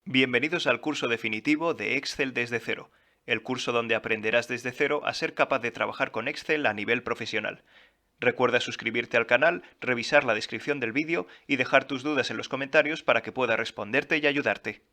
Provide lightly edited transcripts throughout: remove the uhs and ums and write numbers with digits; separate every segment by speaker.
Speaker 1: Bienvenidos al curso definitivo de Excel desde cero, el curso donde aprenderás desde cero a ser capaz de trabajar con Excel a nivel profesional. Recuerda suscribirte al canal, revisar la descripción del vídeo y dejar tus dudas en los comentarios para que pueda responderte y ayudarte.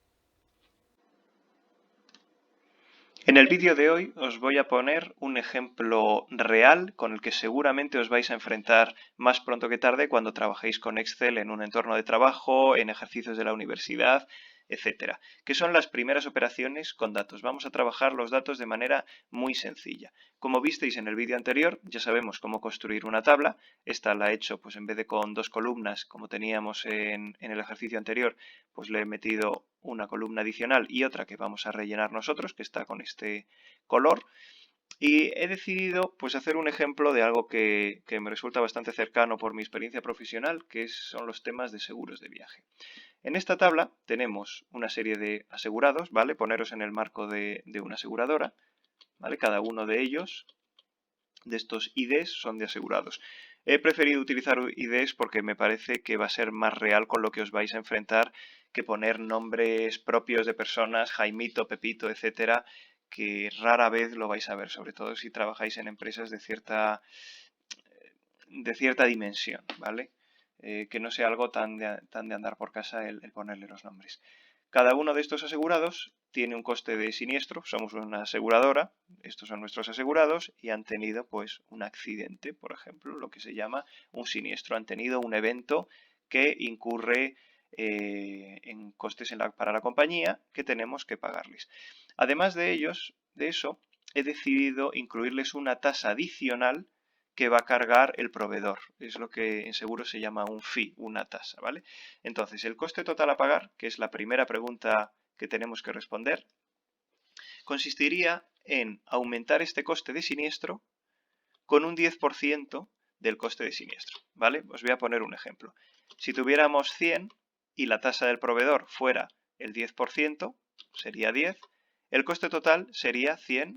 Speaker 1: En el vídeo de hoy os voy a poner un ejemplo real con el que seguramente os vais a enfrentar más pronto que tarde cuando trabajéis con Excel en un entorno de trabajo, en ejercicios de la universidad, etcétera, que son las primeras operaciones con datos. Vamos a trabajar los datos de manera muy sencilla. Como visteis en el vídeo anterior, ya sabemos cómo construir una tabla. Esta la he hecho, pues en vez de con dos columnas, como teníamos en el ejercicio anterior, pues le he metido una columna adicional y otra que vamos a rellenar nosotros, que está con este color. Y he decidido pues hacer un ejemplo de algo que me resulta bastante cercano por mi experiencia profesional, que son los temas de seguros de viaje. En esta tabla tenemos una serie de asegurados, ¿vale? Poneros en el marco de una aseguradora, ¿vale? Cada uno de ellos, de estos IDs, son de asegurados. He preferido utilizar IDs porque me parece que va a ser más real con lo que os vais a enfrentar que poner nombres propios de personas, Jaimito, Pepito, etcétera, que rara vez lo vais a ver, sobre todo si trabajáis en empresas de cierta dimensión, ¿vale? Que no sea algo tan de andar por casa el ponerle los nombres. Cada uno de estos asegurados tiene un coste de siniestro, somos una aseguradora, estos son nuestros asegurados y han tenido pues un accidente, por ejemplo, lo que se llama un siniestro, han tenido un evento que incurre en costes para la compañía que tenemos que pagarles. Además de eso, he decidido incluirles una tasa adicional que va a cargar el proveedor. Es lo que en seguro se llama un fee, una tasa, ¿vale? Entonces, el coste total a pagar, que es la primera pregunta que tenemos que responder, consistiría en aumentar este coste de siniestro con un 10% del coste de siniestro, ¿vale? Os voy a poner un ejemplo. Si tuviéramos 100 y la tasa del proveedor fuera el 10%, sería 10, el coste total sería 100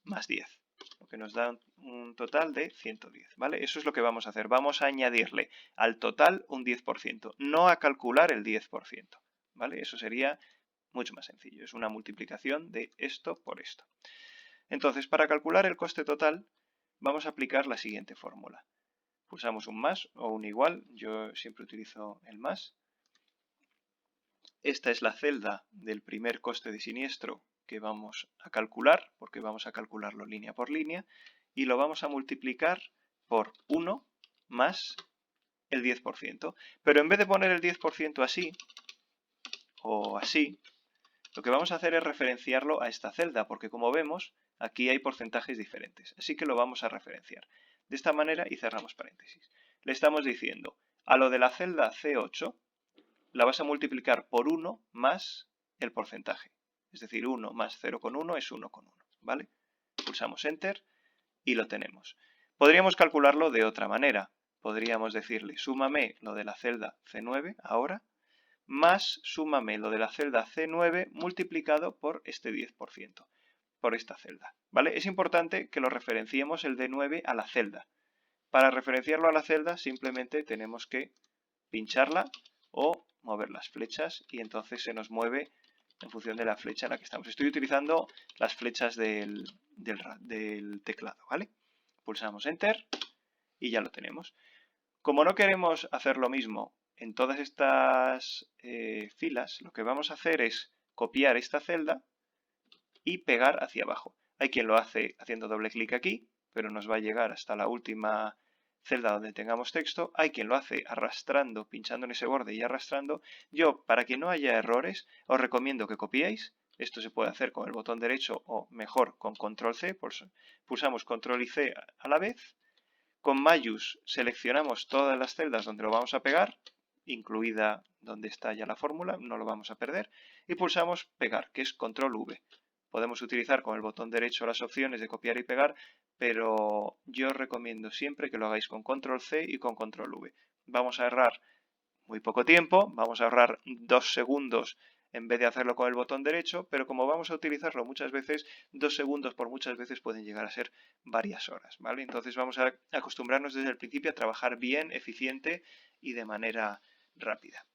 Speaker 1: más 10, lo que nos da un total de 110, ¿vale? Eso es lo que vamos a hacer. Vamos a añadirle al total un 10%, no a calcular el 10%, ¿vale? Eso sería mucho más sencillo. Es una multiplicación de esto por esto. Entonces, para calcular el coste total, vamos a aplicar la siguiente fórmula. Pulsamos un más o un igual. Yo siempre utilizo el más. Esta es la celda del primer coste de siniestro que vamos a calcular, porque vamos a calcularlo línea por línea, y lo vamos a multiplicar por 1 más el 10%. Pero en vez de poner el 10% así, o así, lo que vamos a hacer es referenciarlo a esta celda, porque como vemos, aquí hay porcentajes diferentes. Así que lo vamos a referenciar de esta manera y cerramos paréntesis. Le estamos diciendo, a lo de la celda C8, la vas a multiplicar por 1 más el porcentaje. Es decir, 1 más 0,1 es 1,1, ¿vale? Pulsamos Enter y lo tenemos. Podríamos calcularlo de otra manera. Podríamos decirle, súmame lo de la celda C9 ahora, más súmame lo de la celda C9 multiplicado por este 10%, por esta celda, ¿vale? Es importante que lo referenciemos el de 9 a la celda. Para referenciarlo a la celda simplemente tenemos que pincharla o mover las flechas y entonces se nos mueve en función de la flecha en la que estamos. Estoy utilizando las flechas del teclado, ¿vale? Pulsamos Enter y ya lo tenemos. Como no queremos hacer lo mismo en todas estas filas, lo que vamos a hacer es copiar esta celda y pegar hacia abajo. Hay quien lo hace haciendo doble clic aquí, pero nos va a llegar hasta la última celda donde tengamos texto. Hay quien lo hace arrastrando, pinchando en ese borde y arrastrando. Yo, para que no haya errores, os recomiendo que copiéis. Esto se puede hacer con el botón derecho o mejor con control C. Pulsamos control y C a la vez. Con Mayus seleccionamos todas las celdas donde lo vamos a pegar, incluida donde está ya la fórmula, no lo vamos a perder. Y pulsamos pegar, que es control V. Podemos utilizar con el botón derecho las opciones de copiar y pegar, pero yo os recomiendo siempre que lo hagáis con control C y con control V. Vamos a ahorrar muy poco tiempo, vamos a ahorrar 2 segundos en vez de hacerlo con el botón derecho, pero como vamos a utilizarlo muchas veces, 2 segundos por muchas veces pueden llegar a ser varias horas, ¿vale? Entonces vamos a acostumbrarnos desde el principio a trabajar bien, eficiente y de manera rápida.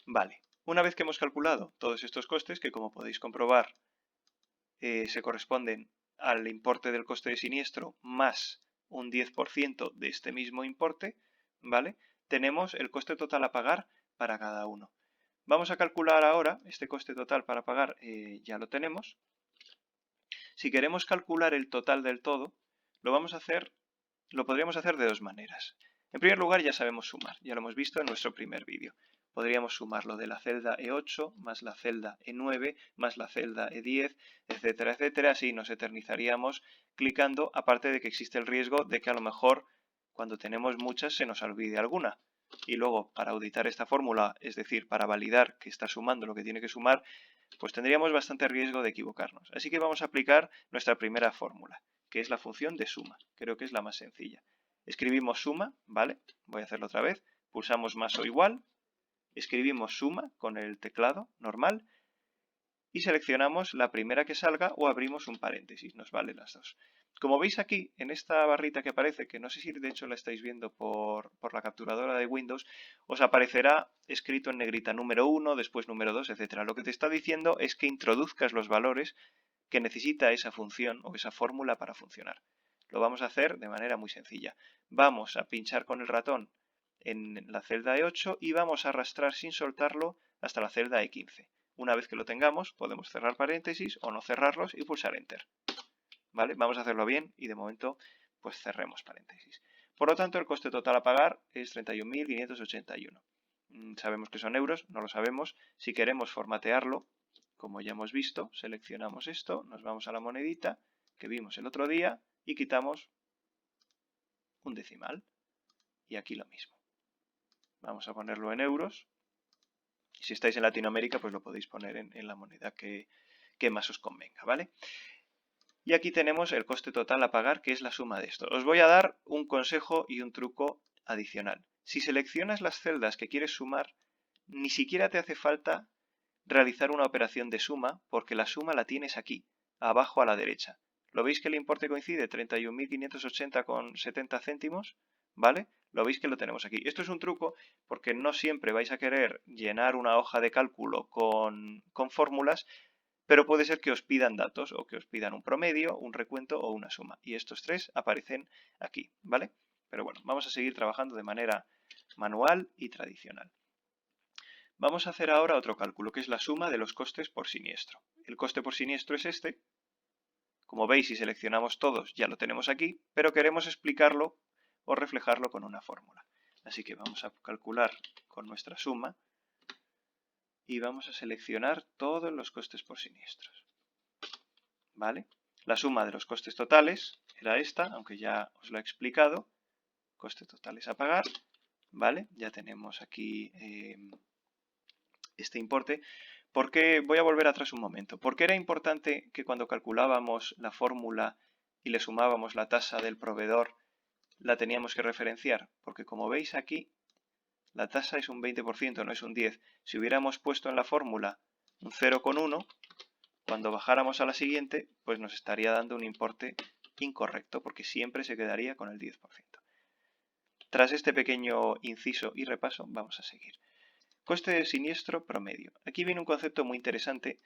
Speaker 1: Vale, Una vez que hemos calculado todos estos costes, que como podéis comprobar se corresponden al importe del coste de siniestro más un 10% de este mismo importe, ¿vale? Tenemos el coste total a pagar para cada uno. Vamos a calcular ahora este coste total para pagar, ya lo tenemos. Si queremos calcular el total del todo, lo podríamos hacer de dos maneras. En primer lugar, ya sabemos sumar, ya lo hemos visto en nuestro primer vídeo. Podríamos sumarlo de la celda E8 más la celda E9 más la celda E10, etcétera, etcétera. Así nos eternizaríamos clicando, aparte de que existe el riesgo de que a lo mejor cuando tenemos muchas se nos olvide alguna. Y luego, para auditar esta fórmula, es decir, para validar que está sumando lo que tiene que sumar, pues tendríamos bastante riesgo de equivocarnos. Así que vamos a aplicar nuestra primera fórmula, que es la función de suma. Creo que es la más sencilla. Escribimos suma, ¿vale? Voy a hacerlo otra vez. Pulsamos más o igual. Escribimos suma con el teclado normal y seleccionamos la primera que salga o abrimos un paréntesis. Nos valen las dos. Como veis aquí, en esta barrita que aparece, que no sé si de hecho la estáis viendo por la capturadora de Windows, os aparecerá escrito en negrita número 1, después número 2, etc. Lo que te está diciendo es que introduzcas los valores que necesita esa función o esa fórmula para funcionar. Lo vamos a hacer de manera muy sencilla. Vamos a pinchar con el ratón en la celda E8 y vamos a arrastrar sin soltarlo hasta la celda E15. Una vez que lo tengamos, podemos cerrar paréntesis o no cerrarlos y pulsar Enter. ¿Vale? Vamos a hacerlo bien y de momento pues cerremos paréntesis. Por lo tanto, el coste total a pagar es 31.581. Sabemos que son euros, no lo sabemos. Si queremos formatearlo, como ya hemos visto, seleccionamos esto, nos vamos a la monedita que vimos el otro día y quitamos un decimal. Y aquí lo mismo. Vamos a ponerlo en euros. Y si estáis en Latinoamérica, pues lo podéis poner en la moneda que más os convenga, ¿vale? Y aquí tenemos el coste total a pagar, que es la suma de esto. Os voy a dar un consejo y un truco adicional. Si seleccionas las celdas que quieres sumar, ni siquiera te hace falta realizar una operación de suma, porque la suma la tienes aquí, abajo a la derecha. ¿Lo veis que el importe coincide? 31.580,70 céntimos, ¿vale? Lo veis que lo tenemos aquí. Esto es un truco porque no siempre vais a querer llenar una hoja de cálculo con fórmulas, pero puede ser que os pidan datos o que os pidan un promedio, un recuento o una suma. Y estos tres aparecen aquí, ¿vale? Pero bueno, vamos a seguir trabajando de manera manual y tradicional. Vamos a hacer ahora otro cálculo, que es la suma de los costes por siniestro. El coste por siniestro es este. Como veis, si seleccionamos todos, ya lo tenemos aquí, pero queremos explicarlo o reflejarlo con una fórmula. Así que vamos a calcular con nuestra suma y vamos a seleccionar todos los costes por siniestros. ¿Vale? La suma de los costes totales era esta, aunque ya os lo he explicado. Costes totales a pagar, ¿vale? Ya tenemos aquí este importe. ¿Por qué? Voy a volver atrás un momento. ¿Por qué era importante que cuando calculábamos la fórmula y le sumábamos la tasa del proveedor la teníamos que referenciar? Porque como veis aquí, la tasa es un 20%, no es un 10%. Si hubiéramos puesto en la fórmula un 0,1, cuando bajáramos a la siguiente, pues nos estaría dando un importe incorrecto, porque siempre se quedaría con el 10%. Tras este pequeño inciso y repaso, vamos a seguir. Coste de siniestro promedio. Aquí viene un concepto muy interesante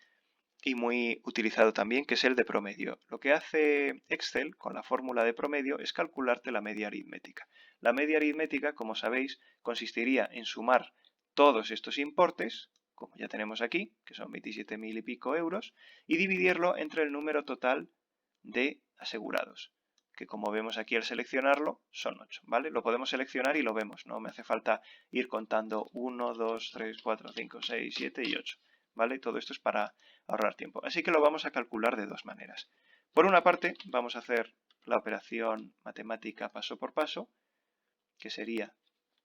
Speaker 1: y muy utilizado también, que es el de promedio. Lo que hace Excel con la fórmula de promedio es calcularte la media aritmética. La media aritmética, como sabéis, consistiría en sumar todos estos importes, como ya tenemos aquí, que son 27.000 y pico euros, y dividirlo entre el número total de asegurados, que como vemos aquí al seleccionarlo son 8, ¿vale? Lo podemos seleccionar y lo vemos, no me hace falta ir contando 1, 2, 3, 4, 5, 6, 7 y 8, ¿vale? Todo esto es para ahorrar tiempo. Así que lo vamos a calcular de dos maneras. Por una parte, vamos a hacer la operación matemática paso por paso, que sería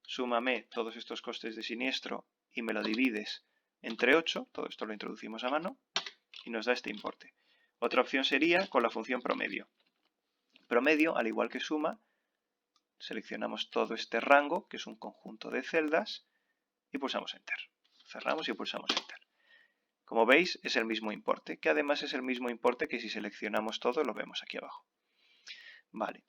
Speaker 1: súmame todos estos costes de siniestro y me lo divides entre 8, todo esto lo introducimos a mano, y nos da este importe. Otra opción sería con la función promedio. Promedio, al igual que suma, seleccionamos todo este rango, que es un conjunto de celdas, y pulsamos Enter. Cerramos y pulsamos Enter. Como veis, es el mismo importe, que además es el mismo importe que si seleccionamos todo, lo vemos aquí abajo. Vale.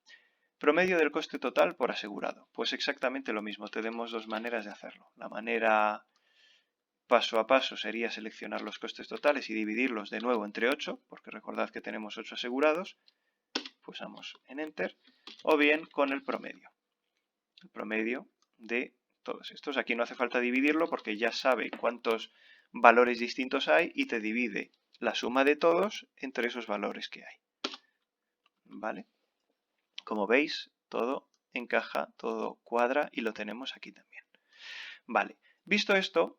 Speaker 1: Promedio del coste total por asegurado. Pues exactamente lo mismo, tenemos dos maneras de hacerlo. La manera paso a paso sería seleccionar los costes totales y dividirlos de nuevo entre 8, porque recordad que tenemos 8 asegurados, pulsamos en Enter, o bien con el promedio de todos estos. Aquí no hace falta dividirlo porque ya sabe cuántos valores distintos hay y te divide la suma de todos entre esos valores que hay. ¿Vale? Como veis, todo encaja, todo cuadra y lo tenemos aquí también. Vale, visto esto,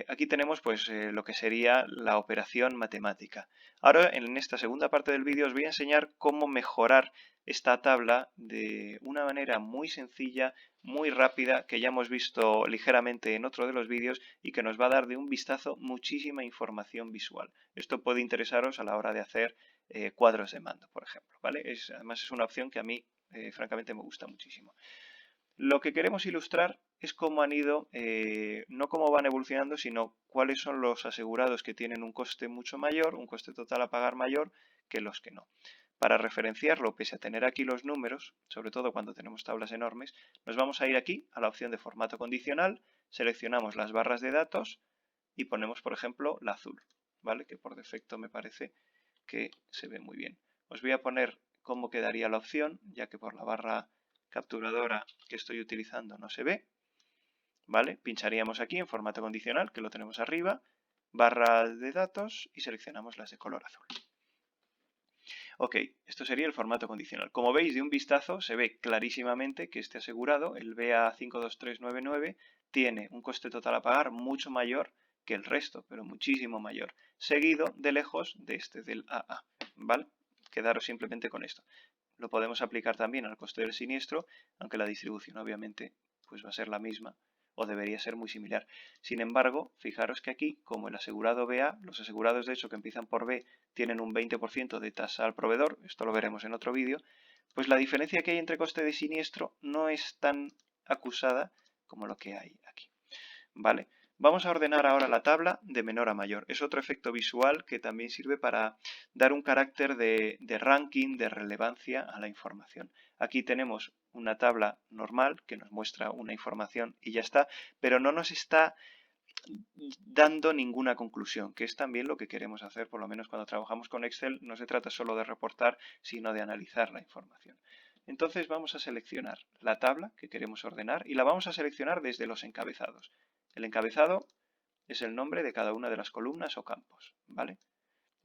Speaker 1: aquí tenemos pues lo que sería la operación matemática. Ahora en esta segunda parte del vídeo os voy a enseñar cómo mejorar esta tabla de una manera muy sencilla, muy rápida, que ya hemos visto ligeramente en otro de los vídeos y que nos va a dar de un vistazo muchísima información visual. Esto puede interesaros a la hora de hacer cuadros de mando, por ejemplo, ¿vale? Además es una opción que a mí francamente me gusta muchísimo. Lo que queremos ilustrar es cómo han ido, no cómo van evolucionando, sino cuáles son los asegurados que tienen un coste mucho mayor, un coste total a pagar mayor que los que no. Para referenciarlo, pese a tener aquí los números, sobre todo cuando tenemos tablas enormes, nos vamos a ir aquí a la opción de formato condicional, seleccionamos las barras de datos y ponemos, por ejemplo, la azul, ¿vale? Que por defecto me parece que se ve muy bien. Os voy a poner cómo quedaría la opción, ya que por la barra capturadora que estoy utilizando no se ve, ¿vale? Pincharíamos aquí en formato condicional, que lo tenemos arriba, barra de datos y seleccionamos las de color azul. Ok, esto sería el formato condicional. Como veis de un vistazo se ve clarísimamente que este asegurado, el BA52399, tiene un coste total a pagar mucho mayor que el resto, pero muchísimo mayor, seguido de lejos de este del AA, ¿vale? Quedaros simplemente con esto. Lo podemos aplicar también al coste del siniestro, aunque la distribución obviamente pues va a ser la misma o debería ser muy similar. Sin embargo, fijaros que aquí, como el asegurado BA, los asegurados de hecho que empiezan por B tienen un 20% de tasa al proveedor, esto lo veremos en otro vídeo, pues la diferencia que hay entre coste de siniestro no es tan acusada como lo que hay aquí. ¿Vale? Vamos a ordenar ahora la tabla de menor a mayor. Es otro efecto visual que también sirve para dar un carácter de ranking, de relevancia a la información. Aquí tenemos una tabla normal que nos muestra una información y ya está, pero no nos está dando ninguna conclusión, que es también lo que queremos hacer, por lo menos cuando trabajamos con Excel. No se trata solo de reportar, sino de analizar la información. Entonces vamos a seleccionar la tabla que queremos ordenar y la vamos a seleccionar desde los encabezados. El encabezado es el nombre de cada una de las columnas o campos, ¿vale?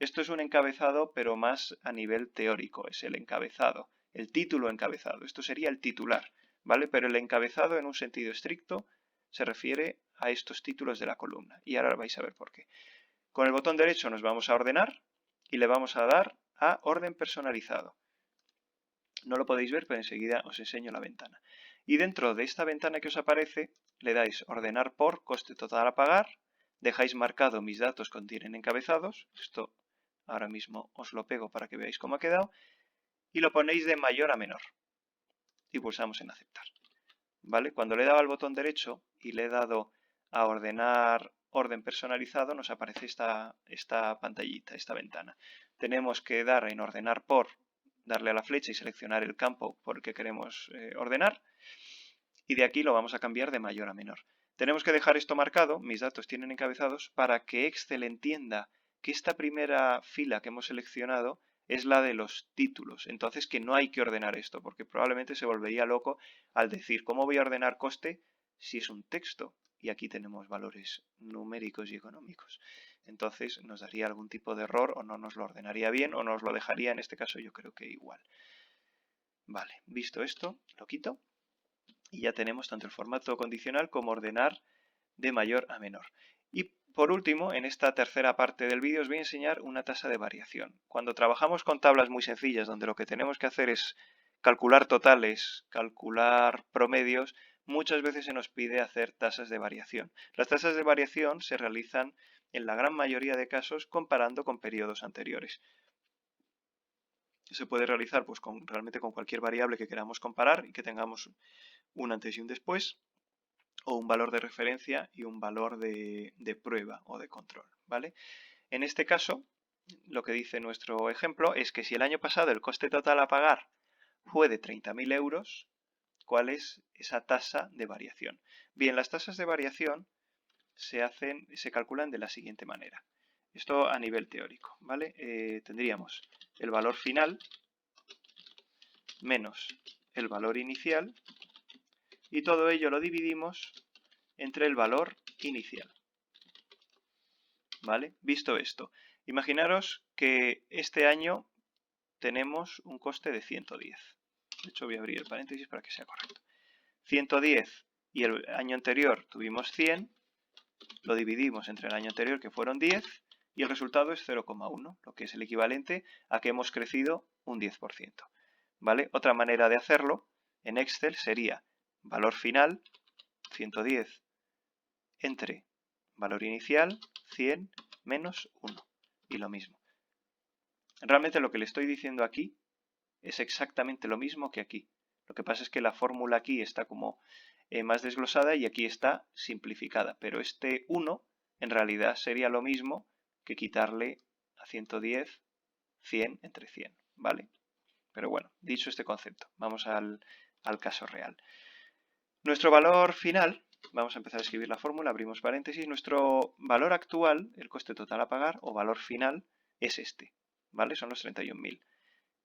Speaker 1: Esto es un encabezado, pero más a nivel teórico, es el encabezado, el título encabezado. Esto sería el titular, ¿vale? Pero el encabezado en un sentido estricto se refiere a estos títulos de la columna. Y ahora vais a ver por qué. Con el botón derecho nos vamos a ordenar y le vamos a dar a orden personalizado. No lo podéis ver, pero enseguida os enseño la ventana. Y dentro de esta ventana que os aparece, le dais ordenar por coste total a pagar, dejáis marcado mis datos contienen encabezados, esto ahora mismo os lo pego para que veáis cómo ha quedado, y lo ponéis de mayor a menor. Y pulsamos en aceptar. ¿Vale? Cuando le he dado al botón derecho y le he dado a ordenar orden personalizado, nos aparece esta pantallita, esta ventana. Tenemos que dar en ordenar por, darle a la flecha y seleccionar el campo por el que queremos ordenar, y de aquí lo vamos a cambiar de mayor a menor. Tenemos que dejar esto marcado, mis datos tienen encabezados, para que Excel entienda que esta primera fila que hemos seleccionado es la de los títulos. Entonces que no hay que ordenar esto, porque probablemente se volvería loco al decir, ¿cómo voy a ordenar coste si es un texto? Y aquí tenemos valores numéricos y económicos. Entonces nos daría algún tipo de error, o no nos lo ordenaría bien, o nos lo dejaría, en este caso yo creo que igual. Vale, visto esto, lo quito. Y ya tenemos tanto el formato condicional como ordenar de mayor a menor. Y por último, en esta tercera parte del vídeo os voy a enseñar una tasa de variación. Cuando trabajamos con tablas muy sencillas, donde lo que tenemos que hacer es calcular totales, calcular promedios, muchas veces se nos pide hacer tasas de variación. Las tasas de variación se realizan en la gran mayoría de casos comparando con periodos anteriores. Se puede realizar pues, realmente con cualquier variable que queramos comparar y que tengamos un antes y un después, o un valor de referencia y un valor de prueba o de control, ¿vale? En este caso, lo que dice nuestro ejemplo es que si el año pasado el coste total a pagar fue de 30.000 euros, ¿cuál es esa tasa de variación? Bien, las tasas de variación se calculan de la siguiente manera. Esto a nivel teórico, ¿vale? Tendríamos el valor final menos el valor inicial y todo ello lo dividimos entre el valor inicial. ¿Vale? Visto esto, imaginaros que este año tenemos un coste de 110. De hecho, voy a abrir el paréntesis para que sea correcto. 110 y el año anterior tuvimos 100, lo dividimos entre el año anterior que fueron 10 y el resultado es 0,1, lo que es el equivalente a que hemos crecido un 10%. ¿Vale? Otra manera de hacerlo en Excel sería valor final 110 entre valor inicial 100 menos 1 y lo mismo. Realmente lo que le estoy diciendo aquí es exactamente lo mismo que aquí. Lo que pasa es que la fórmula aquí está como más desglosada y aquí está simplificada, pero este 1 en realidad sería lo mismo que quitarle a 110 100 entre 100, ¿vale? Pero bueno, dicho este concepto, vamos al caso real. Nuestro valor final, vamos a empezar a escribir la fórmula, abrimos paréntesis, nuestro valor actual, el coste total a pagar o valor final, es este, ¿vale? Son los 31.000.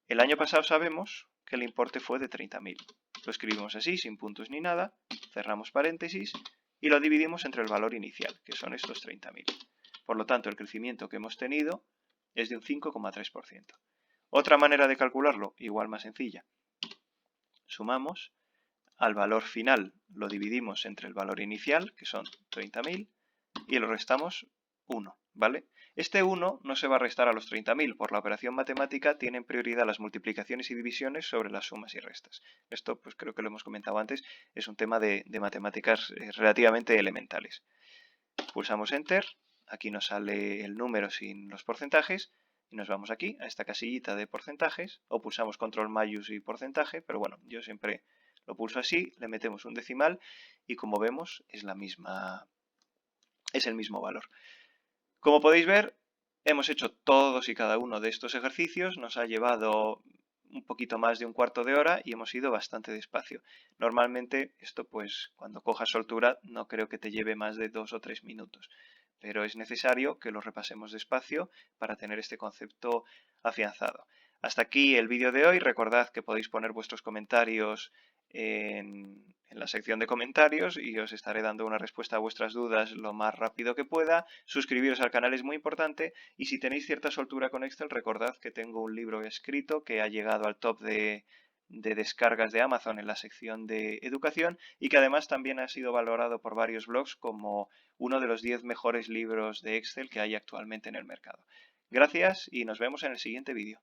Speaker 1: El año pasado sabemos que el importe fue de 30.000. Lo escribimos así, sin puntos ni nada, cerramos paréntesis y lo dividimos entre el valor inicial, que son estos 30.000. Por lo tanto, el crecimiento que hemos tenido es de un 5,3%. Otra manera de calcularlo, igual más sencilla. Sumamos al valor final, lo dividimos entre el valor inicial, que son 30.000, y lo restamos 1, ¿vale? Este 1 no se va a restar a los 30.000. Por la operación matemática tienen prioridad las multiplicaciones y divisiones sobre las sumas y restas. Esto, pues creo que lo hemos comentado antes, es un tema de matemáticas relativamente elementales. Pulsamos Enter, aquí nos sale el número sin los porcentajes, y nos vamos aquí a esta casillita de porcentajes, o pulsamos Control Mayús y porcentaje, pero bueno, yo siempre lo pulso así, le metemos un decimal y como vemos es el mismo valor. Como podéis ver, hemos hecho todos y cada uno de estos ejercicios, nos ha llevado un poquito más de un cuarto de hora y hemos ido bastante despacio. Normalmente esto pues cuando cojas soltura no creo que te lleve más de 2 o 3 minutos, pero es necesario que lo repasemos despacio para tener este concepto afianzado. Hasta aquí el vídeo de hoy. Recordad que podéis poner vuestros comentarios en la sección de comentarios y os estaré dando una respuesta a vuestras dudas lo más rápido que pueda. Suscribiros al canal es muy importante y si tenéis cierta soltura con Excel, recordad que tengo un libro escrito que ha llegado al top de descargas de Amazon en la sección de educación y que además también ha sido valorado por varios blogs como uno de los 10 mejores libros de Excel que hay actualmente en el mercado. Gracias y nos vemos en el siguiente vídeo.